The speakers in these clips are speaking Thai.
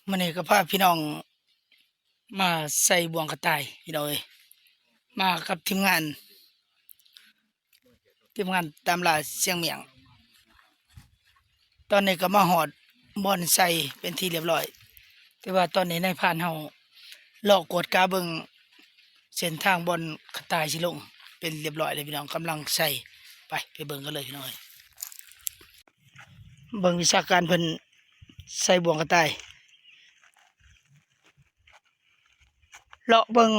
มื้อนี้ก็พาพี่น้องมาใส่บ่วงกระต่ายพี่น้องเอ้ยมากับทีมงานตามล่าเสียงเมียงตอนนี้ก็มาหอดบ่อนใส่เป็นที่เรียบร้อยแต่ว่าตอนนี้นายพรานเฮาลอกกวดกาเบิ่งเส้นทางบ่อนกระต่ายสิลงเป็นเรียบร้อยเลยพี่น้องกำลังใส่ไปเบิ่งกันเลยพี่น้องเอ้ยเบิ่งวิชาการเพิ่นใส่บ่วงกระต่ายเลาะเบิ่ง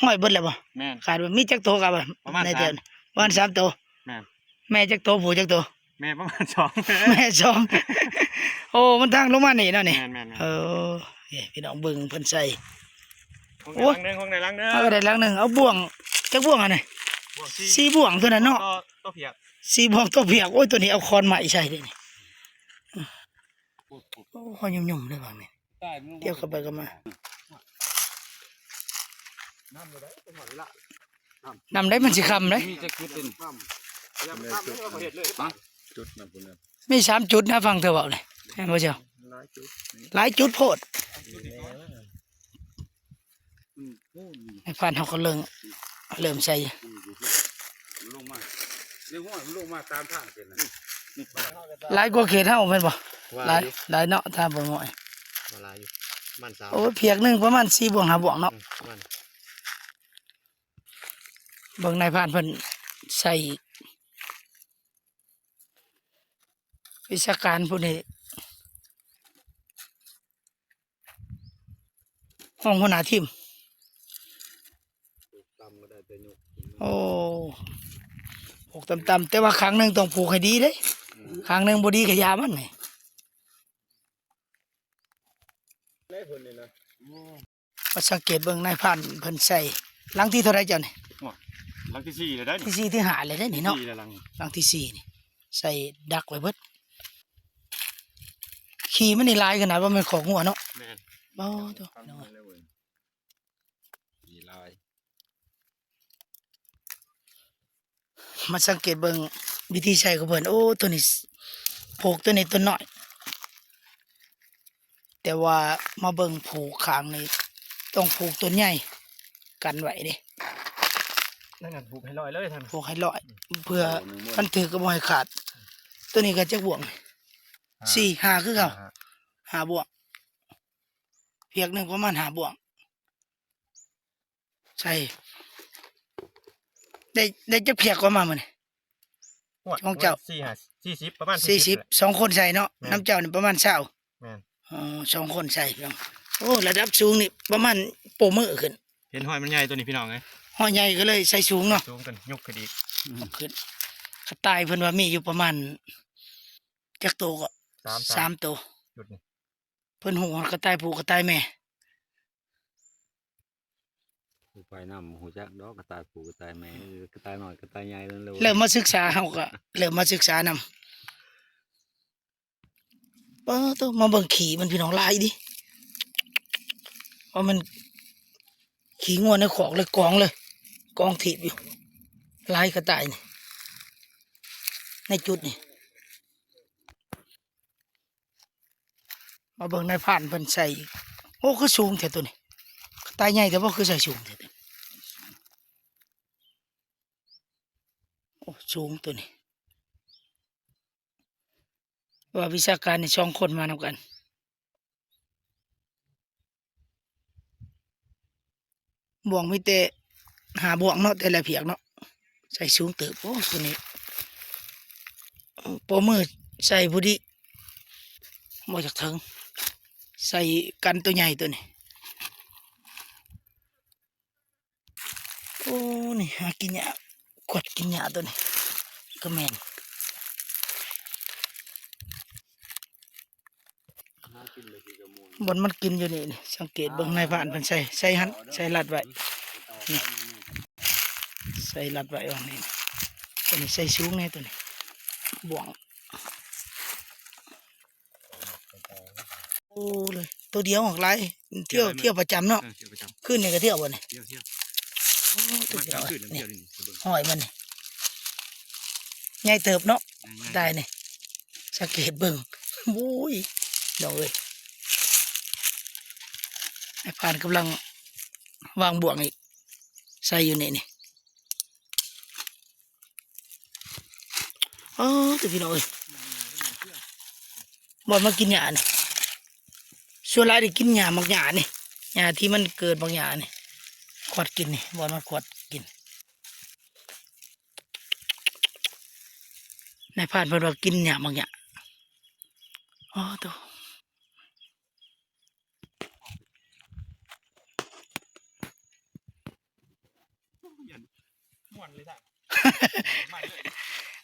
ห้อยเบิดแล้วบ่แม่นขาดบ่มีจักโตกับบ่ประมาณ ใน 3 เดือนประมาณ3โตแม่นแม่จักโตผู้จักโต แม่ประมาณ2แม่สองโอ้มันทางลงมานี่เนาะนี่ แม่นเออนี่พี่น้องเบิ่งเพิ่นใส่ โอ้ห้องในล้างเด้อ เอาก็ได้หลังหนึงเอาบ่วงจักบ่วงอันนี้สี่บ่วงตัวนั้นเนาะ ตัวเพียกสี่บ่วงตัวเพียกโอ้ยตัวนี้เอาคอนใหม่ใส่เด้นี่โอ้หอยยุ่มๆเลยบางนี่เที่ยวเข้าไปก็มาน้ำได้มันสิคำเลย มีจะคือเป็นจุดนะพุ่นน่ะมี3จุดนะฟังเธอเว้าเลยแม่นบ่เจ้าหลายจุดโพดไอ้พานเฮาก็เริ่มใส่ลงมาในห้วยมันลงมาตามทางเส้นน่ะหลายกว่าเขตเฮาแม่นบ่หลายเนาะถ้าบ่ง่อยมาลายอยู่มัน3โอ้เพียกหนึงประมาณ4บ่วง5บ่วงเนาะมันเบิ่งนายพรานเพิ่นใส่วิชาการพวกนี้ห้องหัวหน้าทีมโอ้ผูกต่ำๆแต่ว่าครั้งหนึ่งต้องผูกให้ดีเด้ครั้งหนึ่งบ่ดีก็ยามันนี่มาสังเกตเบิ่งนายพรานเพิ่นใส่หลังที่เท่าไรเจ้านี่หลังที่4เลยได้ที่4ที่5เลยได้นี่เนาะ4แล้วหลังหลังที่4นี่ใส่ดักไว้เบิดขี่มันนี่ลายขนาดว่ามันของหัวเนาะแม่นบ่ตัวมีลายมาสังเกตเบิ่งวิธีใช้ของเพิ่นโอ้ตัวนี้ผูกตัวนี้ตัวน้อยแต่ว่ามาเบิ่งผูกข้างนี่ต้องผูกตัวใหญ่กันไว้เด้นั่นน่ะผูกให้ลอยเลยท่านผูกให้ลอยเพื่อมันถือก็บ่ให้ขาดตัวนี้ก็จักบ่วง4 5คือเก่า5บ่วงเพียกหนึงประมาณ5บ่วงใช่ได้จักเพียกประมาณมื้อนี้ของเจ้า40ประมาณ40 2คนใส่เนาะน้ำเจ้านี่ประมาณ20แม่น2คนใส่พี่น้องโอ้ระดับสูงนี่ประมาณโปมือขึ้นเห็นหอยมันใหญ่ตัวนี้พี่น้องไงหอยใหญ่ก็เลยใส่สูงเนาะสูงกันยกขึ้นอีกขึ้นกระต่ายเพิ่นว่ามีอยู่ประมาณจักโตก็3โตจุดนี้เพิ่นหูกระต่ายผู้กระต่ายแม่ไปนำหูจักดอกกระต่ายผูกระต่ายแม่กระต่ายน้อยกระต่ายใหญ่นั่นเลยเริ่มมาศึกษาเฮาก็เริ่มมาศึกษานำตัวมาเบิ่งขี้มันพี่น้องลายดิว่ามันขี้งัวในขอกเลยกองถีบอยู่ลายกระต่ายนี่ในจุดนี่มาเบิ่งนายพรานเพิ่นใส่โอ้คือสูงแท้ตัวนี้กระต่ายใหญ่แต่ว่าคือใส่สูงแท้โอ้สูงตัวนี้ว่าวิชาการนี่2คนมานำกันบ่วงมีแต่5บ่วงเนาะแต่ละเพียกเนาะใส่สูงเติบโอ้ตัวนี้โปมือใส่ผู้ดีบ่จักถึงใส่กันตัวใหญ่ตัวนี้โอ้นี่หากินหญ้ากดกินหญ้าตัวนี้ก็แม่นบนมันกินอยู่นี่สังเกตเบิ่งนายพรานเพิ่นใส่หันใส่ลัดไว้นี่ใส่ลัดไว้ว่านี่ตัวนี้ใส่สูงแน่ตัวนี้บ่วงโอ้เลยตัวเดียวของไรเที่ยวประจำเนาะขึ้นนี่ก็เที่ยวบ่นี่โอ้ตัวเดียวนี่หอยมันนี่ใหญ่เติบเนาะได้นี่สังเกตเบิ่งโอ้ยดอกเอ้ย นายพรานกำลังวางบ่วงอีกใส่อยู่นี่โอ้ตัวพี่น้องเอ้ยบอลมากินหญ้านี่ส่วนหลายได้กินหญ้าบางหญ้านี่หญ้าที่มันเกิดบางหญ้านี่ขวดกินนี่บอลมาขวดกินนายพรานเพิ่นว่ากินหญ้าบางหญ้าอ๋อตัว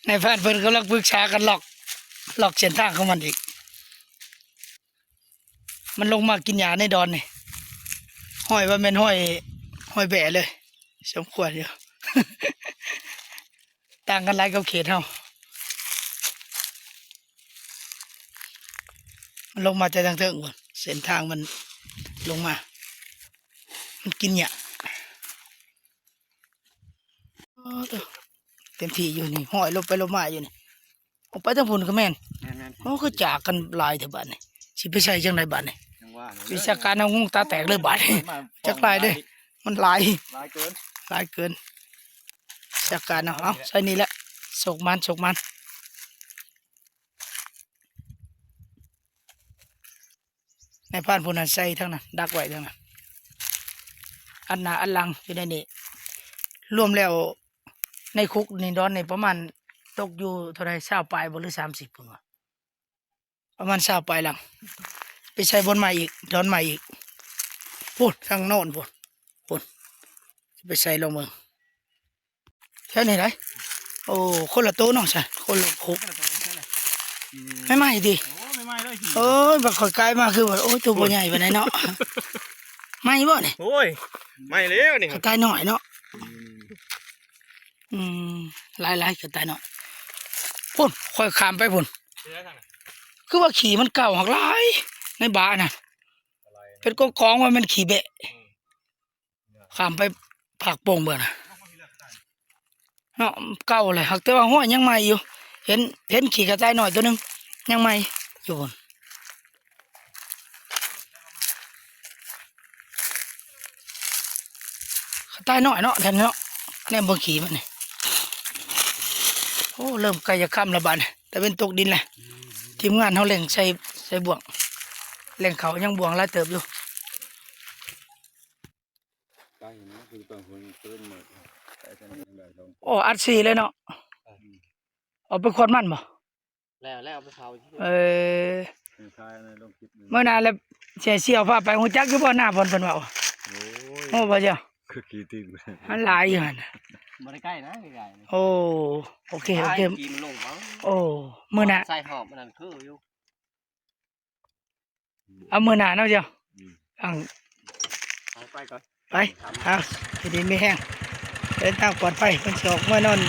นายพรานเพิ่นกำลังปรึกษากันหลอกเส้นทางของมันอีกมันลงมากินหญ้าในดอนนี่ห้อยว่าแม่นห้อยแบะเลยสมควรอยู่ ต่างกันหลายกับเขตเฮามันลงมาจากทางเทิงก่อนเส้นทางมันลงมามันกินหญ้าอ๋อตัวเต็มที่อยู่นี่ห้อยลงไปลงมาอยู่นี่ออกไปทางพุ่นก็แม่น แม่น โอ้คือจากกันหลายเถอะบัดนี่สิไปใส่จังไดบัดนี่ จังว่า วิชาการเอางงตาแตกเลยบัดนี่จักหลายเด้มันหลาย หลายเกิน หลายเกินวิชาการเอาใส่นี่แหละสกมันในพานพุ่นนั้นใส่ทั้งนั้นดักไว้ทั้งนั้นอันหน้าอันหลังอยู่ในนี่รวมแล้วในคุกนี่ดอนนี่ประมาณตกอยู่เท่าไร20 ปลายบ่หรือ30พุ่นว่าประมาณ20 ปลายหลังไปใช้บนใหม่อีกดอนใหม่อีกพูดทางโน่นพูดไปใส่ลงเมืองแค่นี้ไรโอ้คนละโต๊ะน้องใช่คนละคุกไม่ไหม้ดิ โอ้ไม่เลย โอ้ยบักข่อยกลายมาคือว่าโอ้ยตัวบ่ใหญ่ปานใดเนาะไหม้บ่นี่ โอ้ยไม่แล้วนี่ ข่อยกลายน้อยเนาะอืมหลายๆคือตายน้อยพุ่นข่อยข้ามไปพุ่นคือว่าขี่มันเก่าหักหลายในบ้านน่ะเป็นกองๆว่ามันขี่เบะข้ามไปผักโป่งเบิ่น่ะเนาะเก่าเลยหักแต่ว่าหัวยังใหม่อยู่เห็นขี่กระต่ายน้อยตัวนึงยังใหม่อยู่พุ่นกระต่ายน้อยเนาะแถมเนาะแนมเบิ่งขี่มันนี่โอ้เริ่มใกล้จะค่ำแล้วบาดนี่แต่เป็นตกดินแหละทีมงานเขาเล่งใส่บ่วงเล่งเขายังบ่วงหลายเติบอยู่ ใกล้นะคือตอนคนเกินหมดแต่จะมีอะไรลง โอ้อัดสีเลยเนาะเอาไปขวดมันบ่ แล้วเอาไปเผาที่ เออ คล้ายๆในลงคลิปนึง เมื่อนานแล้วเสี่ยวพาไปหูจักอยู่บ่หน้าเพิ่นว่า โอ้ย โอ้บ่เจ้า คือขี้ตึง มันหลายอยู่หั่นน่ะ บ่ได้ใกล้นะใกล้ๆนี่ โอ้โอเค กินมันลงเปล่า โอ้มื้อหน้า ใส่หอบมันนั่นคืออยู่ เอามื้อหน้าเนาะเจ้าอัง เอาไปก่อน ไปเอาสิดีมีแห้งเดินทางปลอดภัยเพิ่นสิออกเมื่อนอน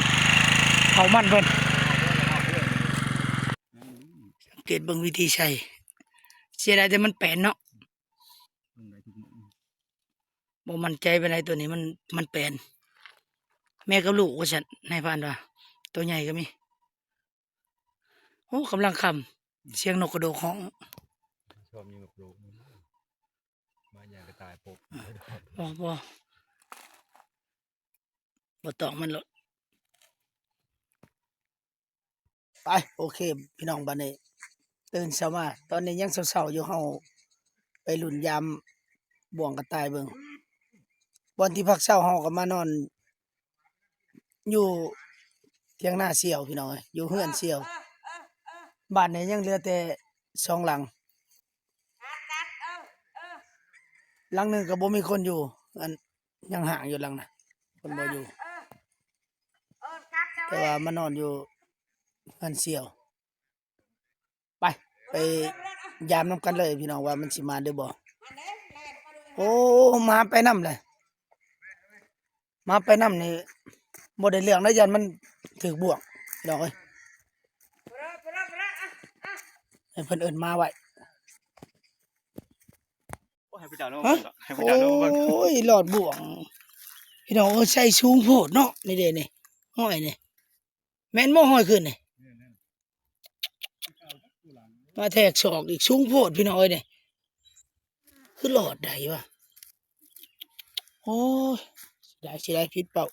เผามันเพิ่นสังเกตเบิ่งวิธีใช้เสียดายแต่มันแปลนเนาะบ่มั่นใจปานใดตัวนี้มันแปลนแม่กับลูกว่าซั่นนายพรานว่าตัวใหญ่ก็มีโอ้กำลังค่ำเสียงนกกระโดดฮ้อง ชอบมีนกโลกมาอย่างกระต่ายปก บ่ต้องมันหรอกไปโอเคพี่น้องบัดนี้ตื่นเช้ามาตอนนี้ยังเช้าๆอยู่เฮาไปลุ่นยามบ่วงกระต่ายเบิ่งบ่อนที่พักเช้าเฮาก็มานอนอยู่เถียงนาเสี่ยวพี่น้องเอ้ยอยู่เฮือนเสี่ยวบ้านนี้ยังเหลือแต่2 หลังหลังหนึงก็บ่มีคนอยู่อันยังห่างอยู่หลังน่ะคนบ่อยู่แต่ว่ามานอนอยู่เฮือนเสี่ยวไปยามนํกันเลยพี่น้องว่ามันสิมาได้บ่โอ้มาไปนำเลยมาไปนำนี่บ่ได้เรื่องนะยันมันถูกบ่วงพี่น้องเอ้ยให้เพิ่นเอิ้นมาไว้ ให้พระเจ้าลง ฮะ ให้พระเจ้าลง โอ้ยหลอดบ่วงพี่น้องเอ้ยใส่สูงโพดเนาะนี่เด้นี่ห้อยนี่แม่นบ่ห้อยขึ้นนี่มาแทกศอกอีกสูงโพดพี่น้องเอ้ยนี่คือหลอดใดวะ โอ้ยสิได้ผิดเปล่า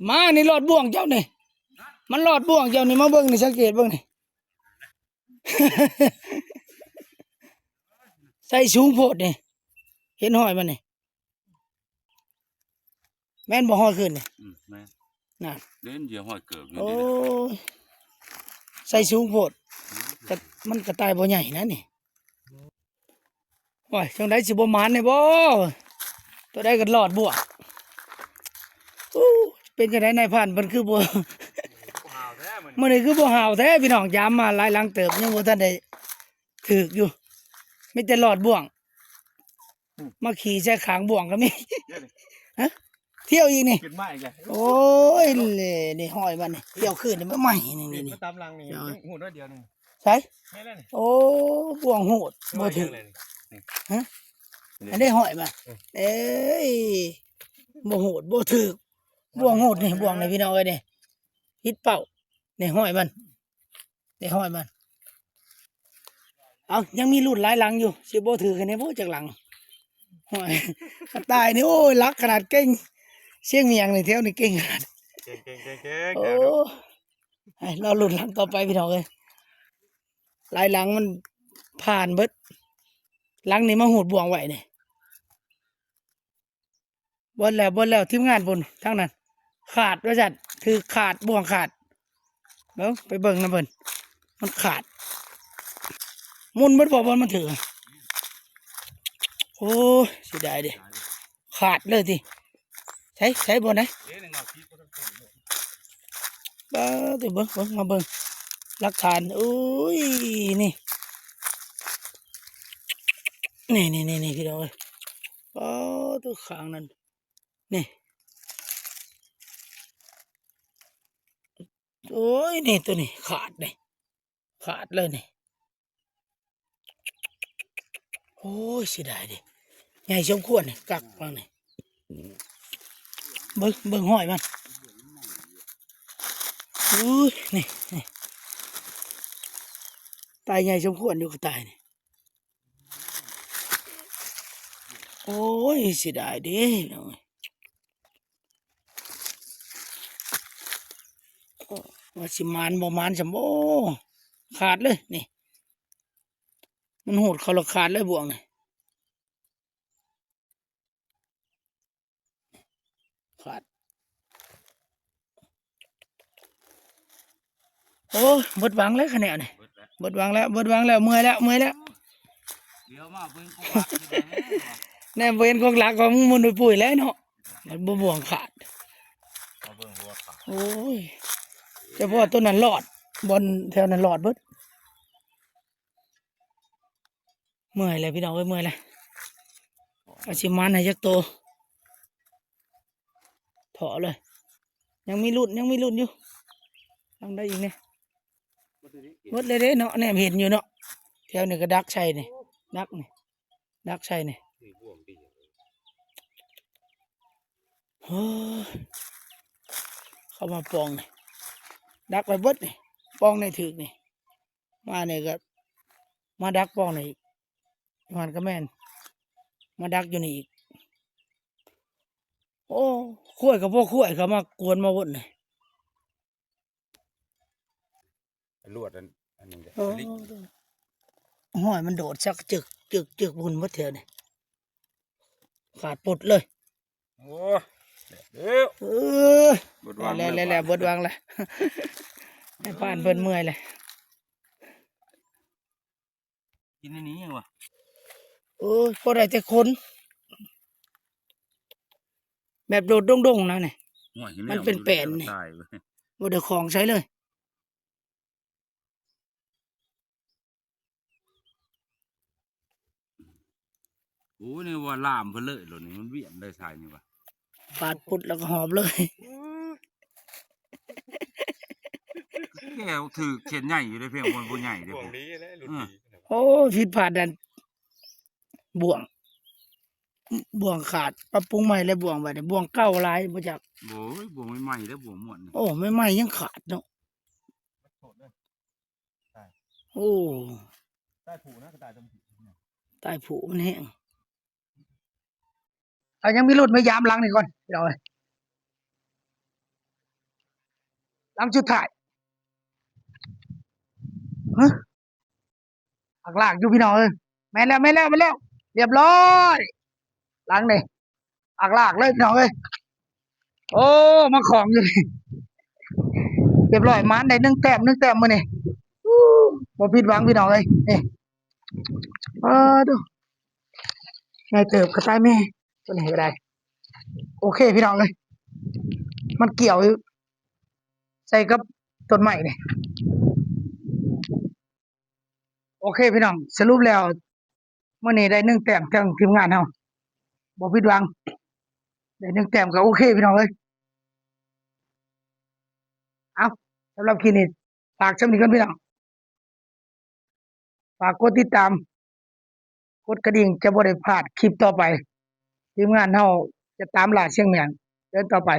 มานี่หลอดบ่วงเจ้านี่มันหลอดบ่วงเจ้านี่มาเบิ่งนี่สังเกตเบิ่งนี่ ใส่สูงโพดนี่เห็นหอยมันนี่แม่นบ่หอยขึ้นนี่ แม่ น่ะ เล่นเหยื่อหอยเกิบอยู่ โอ้ นี่ ยใส่สูงโพดก็มันก็ตายบ่ใหญ่นะนี่โอ้ยจังไดสิบ่หมานนี่บ่ตัวใดก็รอดบ่อู้เป็นจังไดนายพรานเพิ่นคือบ่ ห่าวแท้มัน มื้อนี้คือบ่ห่าวแท้พี่น้องยามมาหลายหลังเติบยังบ่ทันได้ถึกอยู่มีแต่รอดบ่วงมาขี่ใส่ขางบ่วงก็มี ฮะเที่ยวอีกนี่ ขึ้นมาอีกแล้ว โอ้ยนี่หอยมันนี่เที่ยวคืนนี่มันใหม่นี่นี่ มาตามหลังนี่หูน้อยเดียวนึง ใช่ แม่แล้วนี่ โอ้บ่วงโหดบ่ถึงอันนี้หอยมาเอ้ยบ่โหดบ่ถึกบ่วงโหดนี่บ่วงนี่พี่น้องเอ้ยนี่ฮิตเป่านี่หอยมันนี่หอยมันเอายังมีรุ่นหลายหลังอยู่สิบ่ถือกันนี่บ่จากหลังหอยกระต่ายนี่โอ้ยรักขนาดเก่งเสียงเมียงนี่แถวนี่เก่งขนาด เก่ง โอ้ให้เราหลุดหลังต่อไปพี่น้องเลยหลายหลังมันผ่านเบิดหลังนี้มาหูดบ่วงไว้เนี่ยบนแล้วทีมงานบนทั้งนั้น ขาดว่าจัดคือขาดบ่วงขาดเบิ่งไปเบิ่งนะเบิ่นมันขาดมุนเบิดบอกว่ามันถือโอ้ยเสียดายดิขาดเลยทีใช้บนไหน เอ๊ะในเงาที่ก็ต้องเป็น บ้าตัวเบิ่งมาเบิ่งหลักฐานอุ้ยนี่พี่น้องเอ้ยบ้าตัวข้างนั้นนี่โอ้ยนี่ตัวนี้ขาดเลยนี่โอ้ยเสียดายดิใหญ่สมควรนี่กักฟังนี่เบิ่งห้อยมันอุ้ยนี่ตายใหญ่สมควรอยู่ก็ตายนี่โอ้ยเสียดายดิน้องว่าสิมานบ่มานสมโอขาดเลยนี่มันโหดเขาละขาดเลยบ่วงนี่ขาดโอ้เบิดหวังเลยคะแนนนี่เบิดหวังแล้วเมื่อยแล้ว เดี๋ยวมาเพิ่งกูว่าคือแม่ แน่เวนของหลักของมันปุยแล้วเนาะมันบ่วงขาด มาเบิ่งหัวขา โอ้ยเฉพาะต้นนั้นรอดบนแถวนั้นรอดเบิดเมื่อยเลยพี่น้องเอ้ยเมื่อยเลยเอาสิมันให้จักโตถอเลย ยังมีรุ่นอยู่ทำได้อีกเนี่ยหมดเลยเด้เนาะเนี่ยเห็นอยู่เนาะแถวนี้ก็ดักใช่นี่ดักใช่นี่เฮ้ยเข้ามาปองนี่ดักไปเบิดนี่ปองในถึกนี่มาเนี่ยก็มาดักปองนี่อีกมันก็แม่นมาดักอยู่นี่อีกโอ้ขั้วกับพวกขั้วเขามากวนมาวนนี่ ลวดอันนี้ โอ้หอยมันโดดชักจึกบุญวัดเถอะนี่ขาดปุดเลย โอ้เดี๋ยว เออบ ดวาง แล้วบดวางแล้ว ให้ผ่านเพิ่นเมื่อยเลย กินในนี้ยังวะ โอ้ยพอได้แต่คน แบบโดดดงๆนะเนี่ย มันเป็นแป้นนี่ บ่ได้ของใช้เลย โอ้นี่ว่าล่ามเพิ่นเลยหล่นนี่มันเวียนได้ทายนี่วะ ปาดปุดแล้วก็หอบเลย แก้วถือเขียนใหญ่อยู่ได้เพียงบนบ่ใหญ่เด้อ ห่วงดีแล้วหลุดดี โอ้ผิดพลาดดันบ่วงขาดปรับปรุงใหม่เลยบ่วงไปเนี่ยบ่วงเก่าหลายบ่จัก โอ้ยบ่ใหม่ๆเด้อบ่ม่วนนี่ โอ้ไม่ไหม้ยังขาดเนาะโอ้ ใต้ผูนะกระต่ายตรง ใต้ผูมันแห้ง เอายังมีรุ่นไม่ยามหลังนี่ก่อนพี่น้องเอ้ยหลังสุดท้ายฮะอักลากอยู่พี่น้องเอ้ยแม่นแล้วเรียบร้อยหลังนี่อักลากเลยพี่น้องเอ้ยโอ้มาของอยู่นี่เรียบร้อยมันได้1 แต้มมื้อนี่อู้บ่ผิดหวังพี่น้องเอ้ยนี่ดูไงเติบกระต่ายแม่ตัวนี้ก็ได้โอเคพี่น้องเอ้ยมันเกี่ยวอยู่ใส่กับต้นไม้นี่โอเคพี่น้องสรุปแล้วมื้อนี้ได้1 แต้มทั้งทีมงานเฮาบ่ผิดหวังได้1 แต้มก็โอเคพี่น้องเอ้ยเอาสำหรับคลิปนี้ฝากช่ำนี้ก่อนพี่น้องฝากกดติดตามกดกระดิ่งจะบ่ได้พลาดคลิปต่อไปทีมงานเฮาจะตามล่าเชียงเมียงเดินต่อไป